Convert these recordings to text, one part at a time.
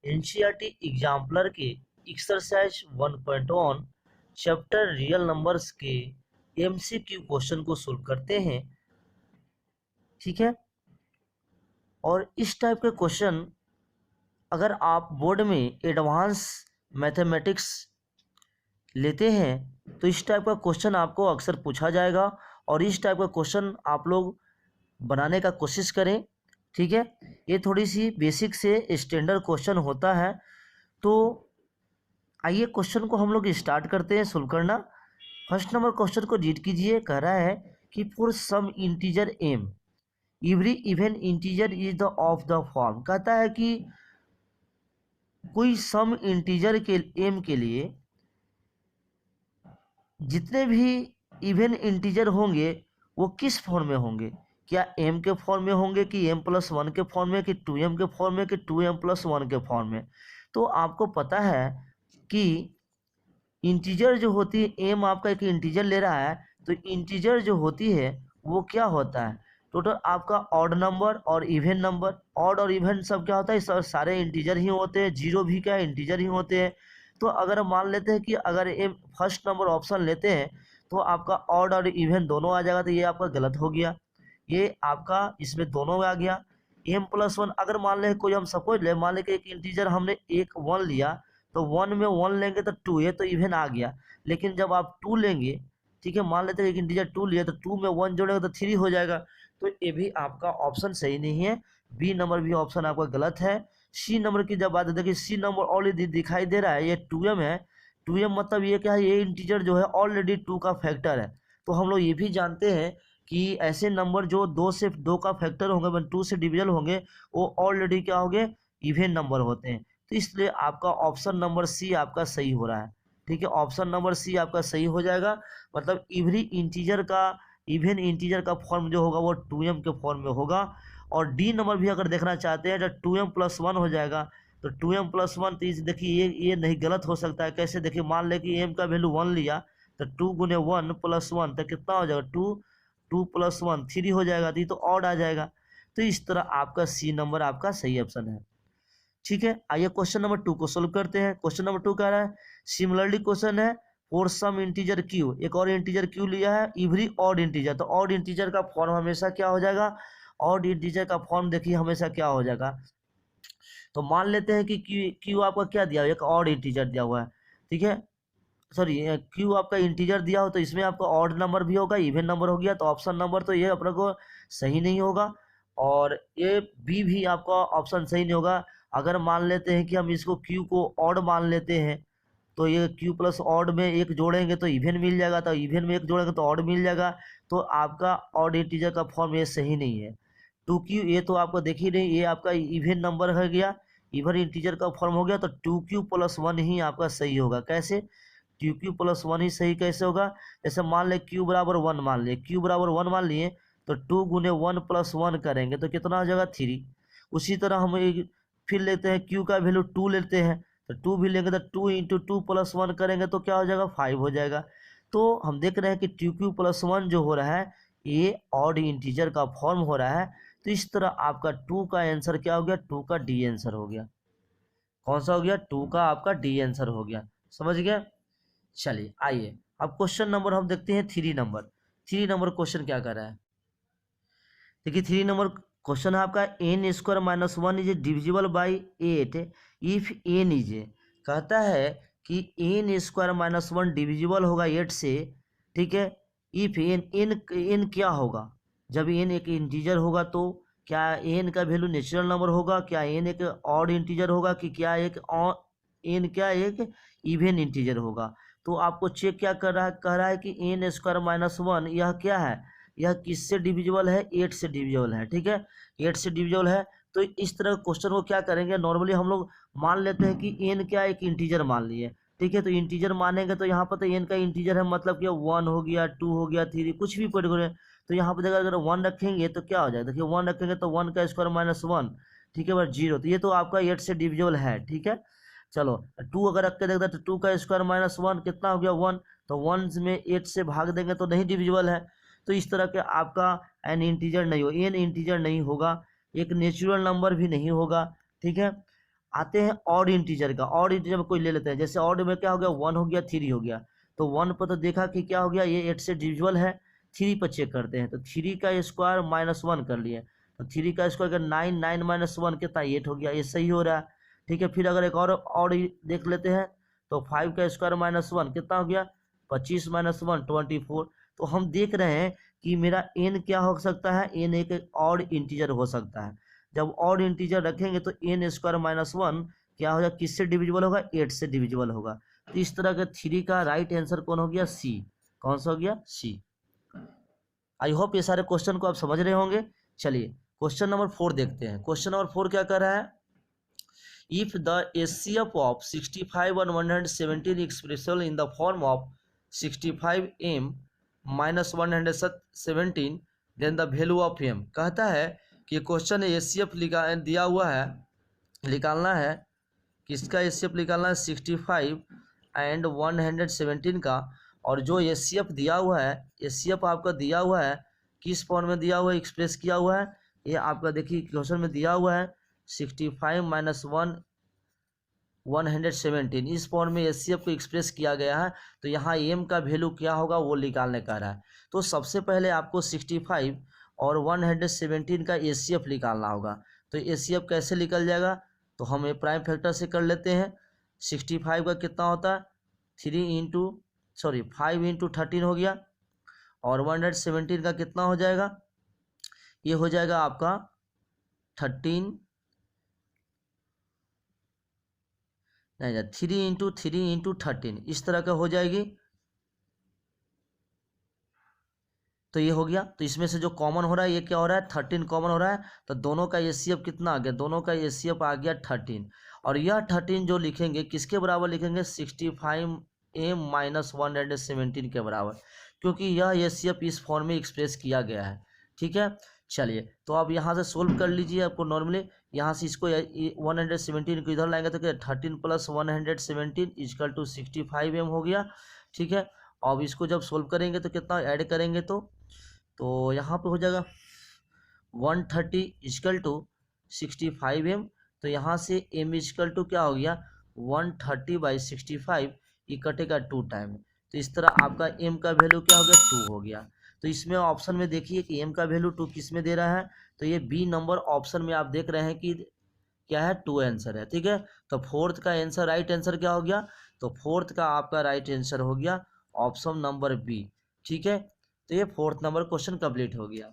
NCERT exemplar के exercise 1.1 chapter real numbers के MCQ question को सोल्व करते हैं। ठीक है, और इस टाइप के क्वेश्चन अगर आप बोर्ड में एडवांस मैथमेटिक्स लेते हैं तो इस टाइप का क्वेश्चन आपको अक्सर पूछा जाएगा और इस टाइप का क्वेश्चन आप लोग बनाने का कोशिश करें। ठीक है, ये थोड़ी सी बेसिक से स्टैंडर्ड क्वेश्चन होता है। तो आइए क्वेश्चन को हम लोग स्टार्ट करते हैं सोल्व करना। फर्स्ट नंबर क्वेश्चन को रीड कीजिए। कह रहा है कि for some integer M every even integer is the of the form. कहता है कि कोई सम इंटीजर के एम के लिए जितने भी इवन इंटीजर होंगे वो किस फॉर्म में होंगे, क्या एम के फॉर्म में होंगे कि एम प्लस वन के फॉर्म में कि टू एम के फॉर्म में कि टू एम प्लस वन के फॉर्म में। तो आपको पता है कि इंटीजर जो होती है, एम आपका एक इंटीजर ले रहा है तो इंटीजर जो होती है वो क्या होता है, टोटल आपका ऑड नंबर और इवन नंबर। ऑड और इवन सब क्या होता है, सारे इंटीजर ही होते हैं, जीरो भी क्या इंटीजर ही होते हैं। तो अगर मान लेते हैं कि अगर एम फर्स्ट नंबर ऑप्शन लेते हैं तो आपका ऑड और इवन दोनों आ जाएगा, तो ये आपका गलत हो गया, ये आपका इसमें दोनों में आ गया। एम प्लस वन अगर मान ले, कोई हम सपोज ले, मान ले कि एक इंटीजर हमने एक वन लिया तो वन में वन लेंगे तो टू, ये तो इवन आ गया। लेकिन जब आप टू लेंगे, ठीक है, मान लेते हैं एक इंटीजर टू लिया तो टू में वन जोड़ेगा तो थ्री हो जाएगा। तो ये भी आपका ऑप्शन सही नहीं है, बी नंबर भी ऑप्शन आपका गलत है। सी नंबर की जब बात है, देखिए सी नंबर ऑलरेडी दिखाई दे रहा है, ये टू एम है। टू एम मतलब ये क्या है, ये इंटीजर जो है ऑलरेडी टू का फैक्टर है। तो हम लोग ये भी जानते हैं कि ऐसे नंबर जो दो का फैक्टर होंगे, टू से डिविजल होंगे, वो ऑलरेडी क्या होंगे, इवन नंबर होते हैं। तो इसलिए आपका ऑप्शन नंबर सी आपका सही हो रहा है। ठीक है, ऑप्शन नंबर सी आपका सही हो जाएगा। मतलब इवन इंटीजर का फॉर्म जो होगा वो टू एम के फॉर्म में होगा। और डी नंबर भी अगर देखना चाहते हैं तो टू एम प्लस वन हो जाएगा। तो टू एम प्लस वन, तो देखिए ये नहीं गलत हो सकता है। कैसे, देखिए मान ले कि एम का वैल्यू वन लिया तो टू गुने वन प्लस वन तो कितना हो जाएगा, two, two plus one three हो जाएगा, तो ये तो ऑड आ जाएगा। तो इस तरह आपका सी नंबर आपका सही ऑप्शन है। ठीक है, आइए क्वेश्चन नंबर टू को सोल्व करते हैं। क्वेश्चन नंबर टू कह रहा है सिमिलरली क्वेश्चन है फॉर सम इंटीजर क्यू, एक और इंटीजर क्यू लिया है, एवरी ऑड इंटीजर। तो ऑड इंटीजर का फॉर्म हमेशा क्या हो जाएगा, ऑड इंटीजर का फॉर्म देखिए हमेशा क्या हो जाएगा। तो मान लेते हैं कि क्यू आपका क्या दिया, एक ऑड इंटीजर दिया हुआ है। ठीक है, सॉरी, क्यू आपका इंटीजर दिया हो तो इसमें आपका ऑड नंबर भी होगा, इवन नंबर हो गया। तो ऑप्शन नंबर तो ये अपने को सही नहीं होगा, और ये बी भी आपका ऑप्शन सही नहीं होगा। अगर मान लेते हैं कि हम इसको क्यू को ऑड मान लेते हैं तो ये क्यू प्लस ऑड में एक जोड़ेंगे तो इवन मिल जाएगा, तो इवन में एक जोड़ेंगे तो ऑड मिल जाएगा। तो आपका ऑड इंटीजर का फॉर्म ये सही नहीं है। टू क्यू ये तो आपको देखी नहीं, ये आपका इवन नंबर हो गया, इवन इंटीजर का फॉर्म हो गया। तो टू क्यू प्लस वन ही आपका सही होगा। कैसे, टू क्यू प्लस वन ही सही कैसे होगा, जैसे मान ले क्यू बराबर वन मान लिए, क्यू बराबर वन मान लिए तो टू गुने वन प्लस वन करेंगे तो कितना हो जाएगा, थ्री। उसी तरह हम फिर लेते हैं क्यू का वैल्यू टू लेते हैं तो टू भी लेंगे तो two into two plus one करेंगे तो क्या हो जाएगा, फाइव हो जाएगा। तो हम देख रहे हैं कि टू क्यू प्लस वन जो हो रहा है ये ऑड इंटीजर का फॉर्म हो रहा है। तो इस तरह आपका टू का आंसर क्या हो गया, टू का डी आंसर हो गया। कौन सा हो गया, टू का आपका डी आंसर हो गया। समझ गया। चलिए आइए अब क्वेश्चन नंबर हम देखते हैं three number. Three number question क्या कर रहा है, देखिए थ्री नंबर क्वेश्चन है आपका N square minus one is divisible by eight if N is, कहता है कि N square minus one divisible होगा एट से। ठीक है, इफ एन क्या होगा, जब एन एक इंटीजर होगा तो क्या एन का वैल्यू नेचुरल नंबर होगा, क्या एन एक ऑड इंटीजर होगा, कि क्या एन क्या एक इवन इंटीजर होगा। तो आपको चेक क्या कर रहा है, कह रहा है कि एन स्क्वायर माइनस वन यह क्या है, यह किससे डिविजिबल है, एट से डिविजिबल है। ठीक है, एट से डिविजिबल है। तो इस तरह क्वेश्चन को क्या करेंगे, नॉर्मली हम लोग मान लेते हैं कि एन क्या एक इंटीजर मान लिए। ठीक है, तो इंटीजर मानेंगे तो यहाँ पर तो एन का इंटीजर है, मतलब कि वन हो गया, टू हो गया, थ्री, कुछ भी पर्टिकुलर। तो यहाँ पर अगर वन रखेंगे तो क्या हो जाएगा, देखिए वन रखेंगे तो वन का स्क्वायर माइनस वन, ठीक है, बस जीरो। तो ये तो आपका एट से डिविजिबल है। ठीक है, चलो टू अगर रख के देखते तो टू का स्क्वायर माइनस वन कितना हो गया, वन। तो वन में एट से भाग देंगे तो नहीं डिविजिबल है। तो इस तरह के आपका एन इंटीजर नहीं हो, एन इंटीजर नहीं होगा, एक नेचुरल नंबर भी नहीं होगा। ठीक है, आते हैं ऑड इंटीजर का। ऑड इंटीजर में कोई ले लेते हैं, जैसे ऑड में क्या हो गया, 1 हो गया, 3 हो गया। तो 1 पर तो देखा कि क्या हो गया, ये 8 से डिविजिबल है। 3 पर चेक करते हैं, तो 3 का स्क्वायर -1 कर लिए, तो 3 का स्क्वायर अगर 9, 9 - 1 कितना, 8 हो गया, ये सही हो रहा है। ठीक है, फिर अगर एक और देख लेते हैं, तो 5 का स्क्वायर -1 कितना हो गया, 25 - 1 24। तो हम देख रहे हैं कि मेरा n क्या हो सकता है, n एक ऑड इंटीजर हो सकता है। जब ऑड इंटीजर रखेंगे तो n स्क्वायर -1 क्या हो जाएगा, किससे डिविजिबल होगा, 8 से डिविजिबल होगा। तो इस तरह का 3 का राइट आंसर कौन हो गया, सी। कौन सा हो गया, सी। आई होप ये सारे क्वेश्चन को आप समझ रहे होंगे। चलिए क्वेश्चन नंबर 4 देखते हैं। क्वेश्चन नंबर 4 क्या कर रहा है, if the HCF of 65 and 117 expressed in the form of 65m minus 117, then the value of m। कहता है कि क्वेश्चन HCF दिया हुआ है, निकालना है किसका HCF निकालना है, 65 एंड 117 का। और जो HCF दिया हुआ है, HCF आपका दिया हुआ है किस फॉर्म में दिया हुआ है, एक्सप्रेस किया हुआ है, ये आपका देखिए क्वेश्चन में दिया हुआ है 65 - 117 इस फॉर्म में HCF को एक्सप्रेस किया गया है। तो यहाँ m का वैल्यू क्या होगा वो निकालने का रहा है। तो सबसे पहले आपको 65 और 117 का HCF निकालना होगा। तो HCF कैसे निकल जाएगा, तो हम ये प्राइम फैक्टर से कर लेते हैं। 65 का कितना होता है, 5 इंटू 13 हो गया, और 117 का कितना हो जाएगा, ये हो जाएगा आपका 13 नहीं, 3 इंटू 13 इस तरह का हो जाएगी। तो ये हो गया। तो इसमें से जो कॉमन हो रहा है, ये क्या हो रहा है, 13 कॉमन हो रहा है। तो दोनों का HCF कितना आ गया, दोनों का HCF आ गया 13। और यह 13 जो लिखेंगे किसके बराबर लिखेंगे, 65m - 117 के बराबर, क्योंकि यह HCF इस फॉर्म में एक्सप्रेस किया गया है। ठीक है, चलिए तो अब यहाँ से सोल्व कर लीजिए। आपको नॉर्मली यहाँ से इसको 117 को इधर लाएंगे तो क्या, 13 + 117 = 65m हो गया। ठीक है, अब इसको जब सोल्व करेंगे तो कितना ऐड करेंगे, तो यहाँ पे हो जाएगा 130 = 65m। तो यहाँ से m = क्या हो गया, 130/65, ये कटेगा 2 टाइम। तो इस तरह आपका m का वैल्यू क्या हो गया, 2 हो गया। तो इसमें ऑप्शन में देखिए कि m का वैल्यू 2 किस में दे रहा है, तो ये बी नंबर ऑप्शन में आप देख रहे हैं कि क्या है, 2 आंसर है। ठीक है, तो फोर्थ का आंसर, राइट आंसर क्या हो गया, तो फोर्थ का आपका राइट आंसर हो गया ऑप्शन नंबर बी। ठीक है, तो ये फोर्थ नंबर क्वेश्चन कंप्लीट हो गया।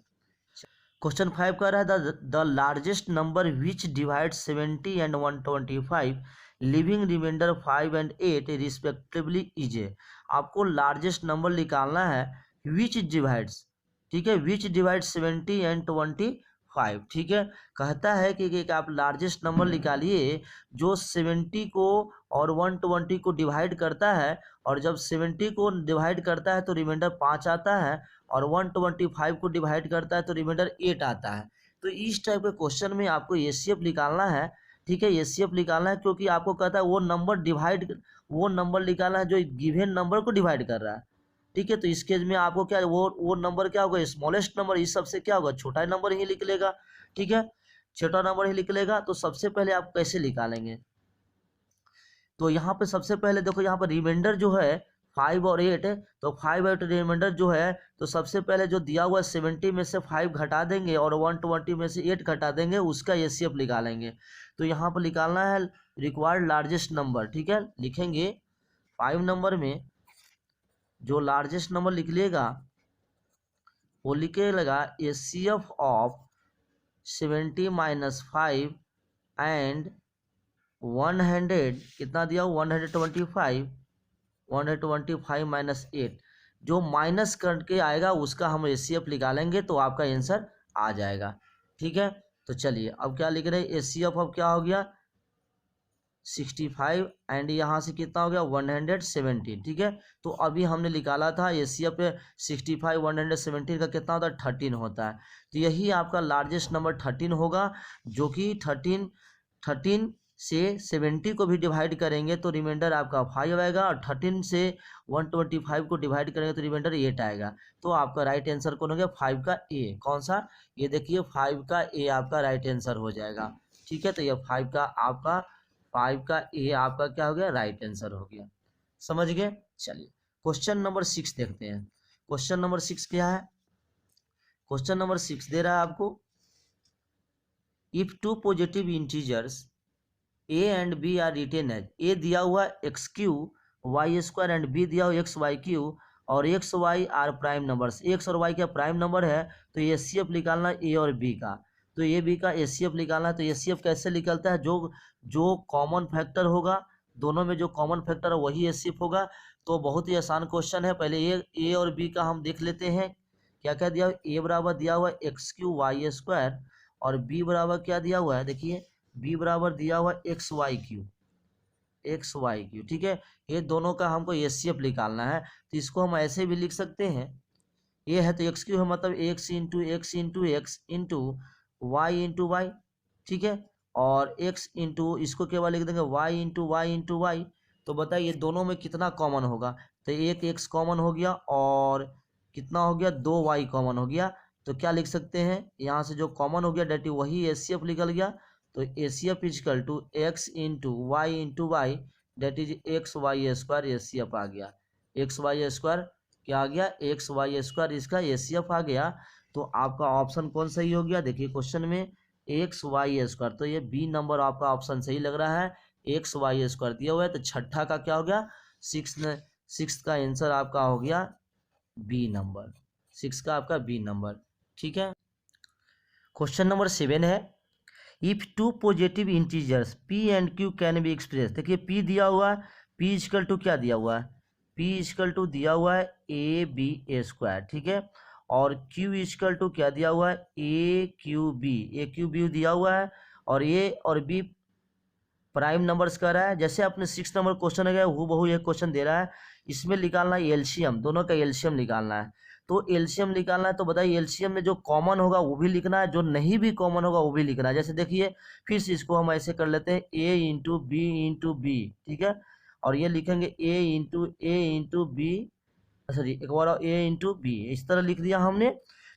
क्वेश्चन 5 कह रहा है the largest number which divide 70 and 125 leaving reminder 5 and 8 respectively is a. आपको लार्जेस्ट नंबर निकालना है विच डिवाइड्स, ठीक है, विच डिवाइड 70 एंड 25। ठीक है, कहता है कि आप लार्जेस्ट नंबर निकालिए जो 70 को और 120 को डिवाइड करता है, और जब 70 को डिवाइड करता है तो रिमाइंडर 5 आता है, और 125 को डिवाइड करता है तो रिमाइंडर 8 आता है। तो इस टाइप के क्वेश्चन में आपको HCF निकालना है। ठीक है, HCF निकालना है क्योंकि आपको कहता है वो नंबर निकालना है जो गिवन नंबर को डिवाइड कर रहा है। ठीक है, तो इस केस में आपको क्या, वो नंबर क्या होगा, स्मॉलेस्ट नंबर, इस सबसे क्या होगा, छोटा नंबर ही निकलेगा। ठीक है, छोटा नंबर ही निकलेगा। तो सबसे पहले आप कैसे निकालेंगे, तो यहाँ पे सबसे पहले देखो, यहाँ पर रिमाइंडर जो है 5 और 8 है, तो 5 और 8 रिमाइंडर जो है, तो सबसे पहले जो दिया हुआ 70 में से 5 घटा देंगे और 120 में से 8 घटा देंगे, उसका HCF निकालेंगे। तो यहाँ पर निकालना है रिक्वायर्ड लार्जेस्ट नंबर। ठीक है, लिखेंगे 5 नंबर में जो लार्जेस्ट नंबर लिखिएगा वो लिखिएगा HCF ऑफ 70 - 5 एंड 100 कितना दिया, 125 -8 जो माइनस करके आएगा उसका हम HCF निकालेंगे, तो आपका आंसर आ जाएगा। ठीक है, तो चलिए अब क्या लिख रहे हैं, HCF अब क्या हो गया 65 एंड यहाँ से कितना हो गया 117। ठीक है, तो अभी हमने निकाला था HCF पे 65 117 का कितना होता है 13 होता है। तो यही आपका लार्जेस्ट नंबर 13 होगा, जो कि 13 से 70 को भी डिवाइड करेंगे तो रिमाइंडर आपका 5 आएगा, और 13 से 125 को डिवाइड करेंगे तो रिमाइंडर 8 आएगा। तो आपका राइट आंसर कौन हो गया, 5 का ए। कौन सा, ये देखिए 5 का ए आपका राइट आंसर हो जाएगा। ठीक है, तो ये 5 का आपका 5 का ए आपका क्या हो गया, राइट आंसर हो गया। समझ गए। चलिए क्वेश्चन नंबर 6 देखते हैं। क्वेश्चन नंबर 6 क्या है? क्वेश्चन नंबर 6 दे रहा है आपको, if two positive integers A and B are written as, A दिया हुआ X Q Y square and B दिया हुआ एक्स वाई क्यू, और X Y are prime numbers, X और वाई का प्राइम नंबर है, तो ये सी एफ निकालना ए और बी का, तो ए बी का एस सी एफ निकालना है। तो एस सी एफ कैसे निकलता है, जो जो कॉमन फैक्टर होगा, दोनों में जो कॉमन फैक्टर है वही एस सी एफ होगा। तो बहुत ही आसान क्वेश्चन है। पहले ए और बी का हम देख लेते हैं। क्या क्या दिया, ए बराबर दिया हुआ है एक्स क्यू वाई स्क्वायर, और बी बराबर क्या दिया हुआ है, देखिए बी बराबर दिया हुआ X Y Q, X Y Q, ठीक है। ये दोनों का हमको एस सी एफ निकालना है, तो इसको हम ऐसे भी लिख सकते हैं, ये है तो एक्स क्यू है, मतलब X into X into X into Y, ठीक है। और एक्स इंटू इसको केवल लिख देंगे वाई इंटू वाई। तो बताइए दोनों में कितना कॉमन होगा, तो एक एक्स कॉमन हो गया, और कितना हो गया, 2 वाई कॉमन हो गया। तो क्या लिख सकते हैं, यहाँ से जो कॉमन हो गया डायरेक्टली वही एस सी एफ निकल गया। तो A C F equal to X into Y that is X Y square, A C F आ गया, एक्स वाई स्क्वायर क्या आ गया, एक्स वाई स्क्वायर, इसका ए सी एफ आ गया। तो आपका ऑप्शन कौन सही हो गया, देखिए क्वेश्चन में एक्स वाई स्क्वायर, तो ये बी नंबर आपका ऑप्शन सही लग रहा है, एक्स वाई स्क्वायर दिया हुआ है। तो छठा का क्या हो गया, सिक्स का आंसर आपका हो गया बी नंबर, 6 का आपका बी नंबर, ठीक है। क्वेश्चन नंबर 7 है, if two positive integers P and Q can be express, देखिए पी दिया हुआ है, पी इजकल टू क्या दिया हुआ है, पी इजकल टू दिया हुआ है ए बी ए स्क्वायर, ठीक है। और क्यू इजकल टू क्या दिया हुआ है, ए क्यू बी दिया हुआ है, और ए और बी प्राइम नंबर्स कर रहा है। जैसे अपने 6 नंबर क्वेश्चन है हूबहू ये क्वेश्चन दे रहा है, इसमें निकालना है एलसीएम, दोनों का एलसीएम निकालना है। तो एलसीएम निकालना है, तो बताइए एलसीएम में जो कॉमन होगा वो भी लिखना है, जो नहीं भी कॉमन होगा वो भी लिखना है। जैसे देखिए फिर से इसको हम ऐसे कर लेते हैं, ए इंटू बी, ठीक है। और ये लिखेंगे ए इंटू बी, सॉरी एक बार ए इंटू बी, इस तरह लिख दिया हमने।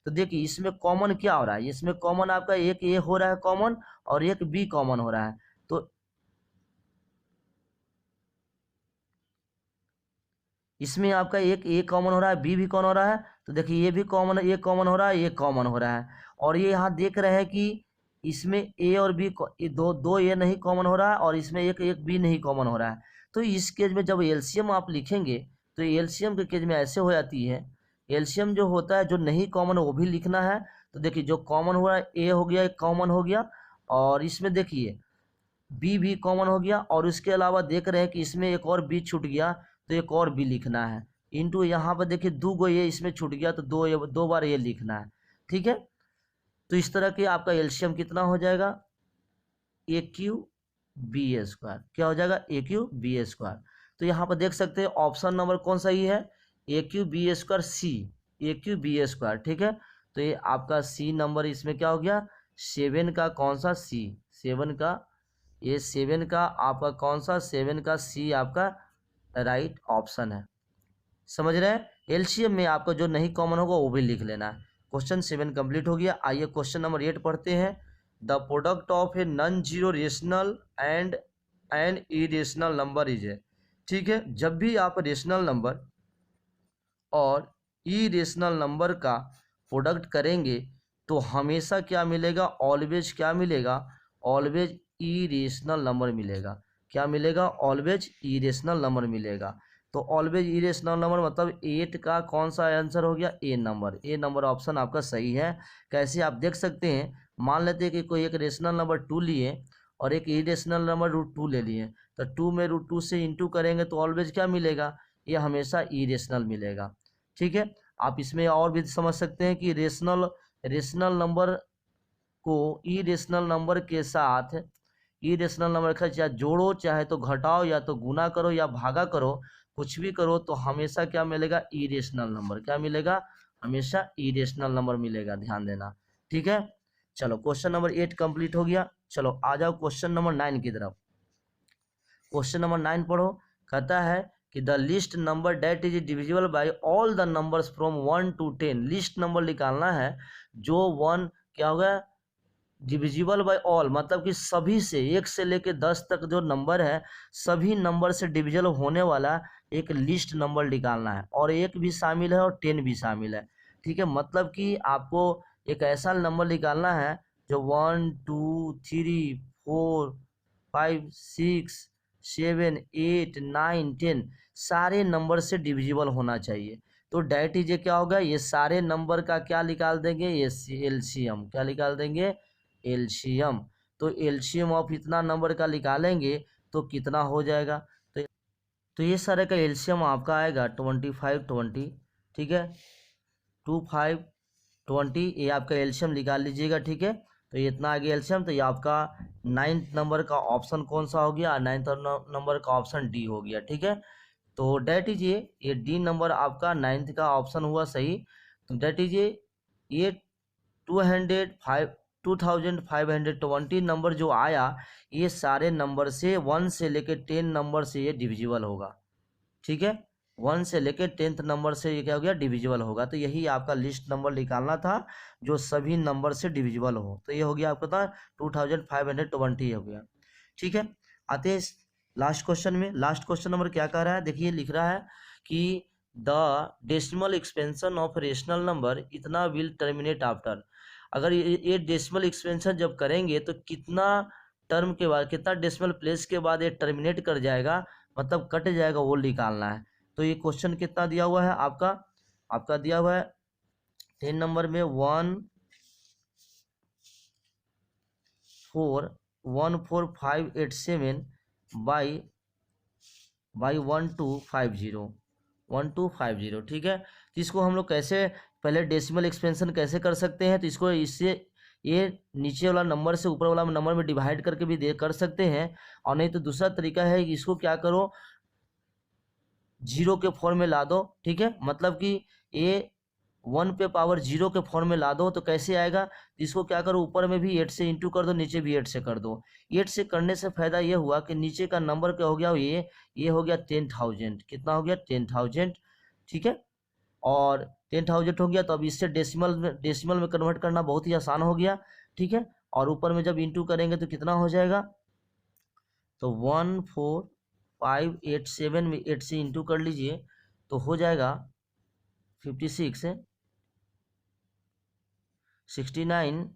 तो देखिए इसमें कॉमन क्या हो रहा है, इसमें कॉमन आपका एक ए हो रहा है कॉमन, और एक बी कॉमन हो रहा है। तो इसमें आपका एक ए कॉमन हो रहा है, बी भी कॉमन हो रहा है। तो देखिए ये भी कॉमन, ए कॉमन हो रहा है, ये कॉमन हो रहा है। और ये यहाँ देख रहे हैं कि इसमें ए और बी दो ए नहीं कॉमन हो रहा है, और इसमें एक बी नहीं कॉमन हो रहा है। तो इस केस में जब एलसीएम आप लिखेंगे, तो एलसीएम के केस में ऐसे हो जाती है, एलसीएम जो होता है जो नहीं कॉमन वो भी लिखना है। तो देखिए जो कॉमन हो रहा है ए हो गया, एक कॉमन हो गया, और इसमें देखिए बी भी कॉमन हो गया, और उसके अलावा देख रहे हैं कि इसमें एक और बी छूट गया, तो एक और बी लिखना है। इंटू यहाँ पर देखिए 2 गो ये इसमें छूट गया, तो 2 बार ये लिखना है, ठीक है। तो इस तरह के आपका एलसीएम कितना हो जाएगा, ए क्यू बी ए स्क्वायर, क्या हो जाएगा, ए क्यू बी ए स्क्वायर। तो यहाँ पर देख सकते हैं ऑप्शन नंबर कौन सही है, ए क्यू बी ए स्क्वायर सी, ए क्यू बी ए स्क्वायर, ठीक है। तो ये आपका सी नंबर इसमें क्या हो गया, 7 का कौन सा सी, 7 का, ये 7 का आपका कौन सा, 7 का सी आपका राइट ऑप्शन है। समझ रहे हैं, एलसीएम में आपको जो नहीं कॉमन होगा वो भी लिख लेना है। क्वेश्चन 7 कंप्लीट हो गया। आइए क्वेश्चन नंबर 8 पढ़ते हैं। The product of a non zero rational and an irrational number is है, ठीक है। जब भी आप रेशनल नंबर और इरेशनल नंबर का प्रोडक्ट करेंगे तो हमेशा क्या मिलेगा, ऑलवेज क्या मिलेगा, ऑलवेज इरेशनल नंबर मिलेगा। क्या मिलेगा, ऑलवेज इरेशनल नंबर मिलेगा। तो ऑलवेज इरेशनल नंबर मतलब 8 का कौन सा आंसर हो गया, ए नंबर, ए नंबर ऑप्शन आपका सही है। कैसे आप देख सकते हैं, मान लेते हैं कि कोई एक रेशनल नंबर 2 लिए और एक इरेशनल नंबर √2 ले लिए, तो 2 में √2 से इंटू करेंगे तो ऑलवेज क्या मिलेगा, ये हमेशा इरेशनल मिलेगा, ठीक है। आप इसमें और भी समझ सकते हैं कि रेशनल नंबर को इरेशनल नंबर के साथ, इरेशनल नंबर का चाहे जोड़ो चाहे तो घटाओ या तो गुना करो या भागा करो, कुछ भी करो तो हमेशा क्या मिलेगा, इरेशनल नंबर, क्या मिलेगा, हमेशा इरेशनल नंबर मिलेगा, ध्यान देना, ठीक है। चलो क्वेश्चन नंबर 8 कंप्लीट हो गया। चलो आ जाओ क्वेश्चन नंबर 9 की तरफ। क्वेश्चन नंबर 9 पढ़ो। कहता है कि the least number that is divisible by all the numbers from 1 to 10, least number निकालना है जो 1 क्या होगा, डिविजिबल बाय ऑल मतलब कि सभी से, 1 से लेके 10 तक जो नंबर है सभी नंबर से डिविजिबल होने वाला एक लिस्ट नंबर निकालना है, और 1 भी शामिल है और 10 भी शामिल है। ठीक है, मतलब कि आपको एक ऐसा नंबर निकालना है जो 1 2 3 4 5 6 7 8 9 10 सारे नंबर से डिविजिबल होना चाहिए। तो डेट इज क्या होगा, ये सारे नंबर का क्या निकाल देंगे, ये एलसीएम। क्या निकाल देंगे, एलसीएम। तो एलसीएम ऑफ इतना नंबर का निकालेंगे तो कितना हो जाएगा, तो ये सारे का एलसीएम आपका आएगा 25 20। ठीक है, 25 20 ये आपका एलसीएम निकाल लीजिएगा। ठीक है, तो ये इतना आ गया एलसीएम। तो ये आपका 9th नंबर का ऑप्शन कौन सा हो गया, 9th नंबर का ऑप्शन डी हो गया। ठीक है, तो डेट इज ये डी नंबर आपका 9th का ऑप्शन हुआ सही। तो डेट इज ये 2520 नंबर जो आया ये सारे नंबर से 1 से लेके 10 नंबर से ये डिविजिबल होगा। ठीक है, 1 से लेके 10th नंबर से ये क्या हो गया, डिविजिबल होगा। तो यही आपका लिस्ट नंबर निकालना था जो सभी नंबर से डिविजिबल हो। तो ये हो गया आपका था 2520 हो गया। ठीक है, आते हैं लास्ट क्वेश्चन में। लास्ट क्वेश्चन नंबर क्या कह रहा है, देखिए लिख रहा है कि the decimal expansion of rational number इतना विल टर्मिनेट आफ्टर। अगर ये डेसिमल एक्सपेंशन जब करेंगे तो कितना टर्म के बाद, कितना डेसिमल प्लेस के बाद ये टर्मिनेट कर जाएगा, मतलब कट जाएगा, वो निकालना है। तो ये क्वेश्चन कितना दिया हुआ है आपका दिया हुआ है 10 नंबर में 14587 बाई 1250। ठीक है, तो इसको हम लोग कैसे पहले डेसिमल एक्सपेंशन कैसे कर सकते हैं, तो इसको इससे ये नीचे वाला नंबर से ऊपर वाला नंबर में डिवाइड करके भी दे कर सकते हैं, और नहीं तो दूसरा तरीका है कि इसको क्या करो, 0 के फॉर्म में ला दो। ठीक है, मतलब कि ये 1 पे पावर 0 के फॉर्म में ला दो। तो कैसे आएगा, इसको क्या करो, ऊपर में भी 8 से इंटू कर दो, नीचे भी 8 से कर दो। 8 से करने से फायदा ये हुआ कि नीचे का नंबर क्या हो गया, ये हो गया 10,000। कितना हो गया, 10,000। ठीक है, और 10,000 हो गया, तो अब इससे डेसिमल में कन्वर्ट करना बहुत ही आसान हो गया। ठीक है, और ऊपर में जब इंटू करेंगे तो कितना हो जाएगा, तो 14587 में 8 से इंटू कर लीजिए तो हो जाएगा 56 69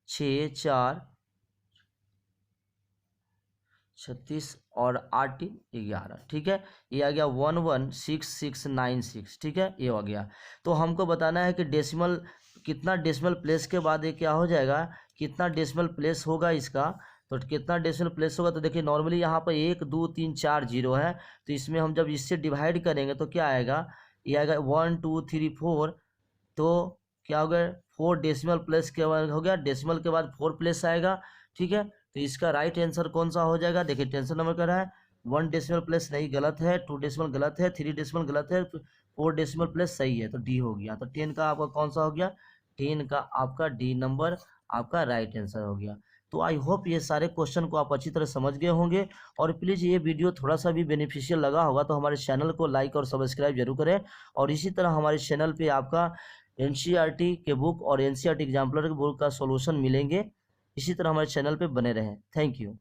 6 4 36 और 8 11। ठीक है, ये आ गया 116696। ठीक है, ये हो गया। तो हमको बताना है कि डेसिमल कितना डेसिमल प्लेस के बाद ये क्या हो जाएगा, कितना डेसिमल प्लेस होगा इसका। तो कितना डेसिमल प्लेस होगा, तो देखिए नॉर्मली यहाँ पर 1 2 3 4 0 है, तो इसमें हम जब इससे डिवाइड करेंगे तो क्या आएगा, ये आएगा 1 2 3 4। तो क्या हो गया, 4 डेसिमल प्लेस के बाद हो गया, डेसिमल के बाद 4 प्लेस आएगा। ठीक है, तो इसका राइट आंसर कौन सा हो जाएगा, देखिए टेंशन नंबर कर रहा है 1 डेसिमल प्लेस नहीं, गलत है, 2 डेसिमल गलत है, 3 डेसिमल गलत है, 4 डेसिमल प्लेस सही है, तो डी हो गया। तो 10 का आपका कौन सा हो गया, 10 का आपका डी नंबर आपका राइट आंसर हो गया। तो आई होप ये सारे क्वेश्चन को आप अच्छी तरह समझ गए होंगे, और प्लीज़ ये वीडियो थोड़ा सा भी बेनिफिशियल लगा होगा तो हमारे चैनल को लाइक और सब्सक्राइब जरूर करें। और इसी तरह हमारे चैनल पे आपका एनसीईआरटी के बुक और एनसीईआरटी एग्जाम्पलर के बुक का सॉल्यूशन मिलेंगे। इसी तरह हमारे चैनल पे बने रहें। Thank you.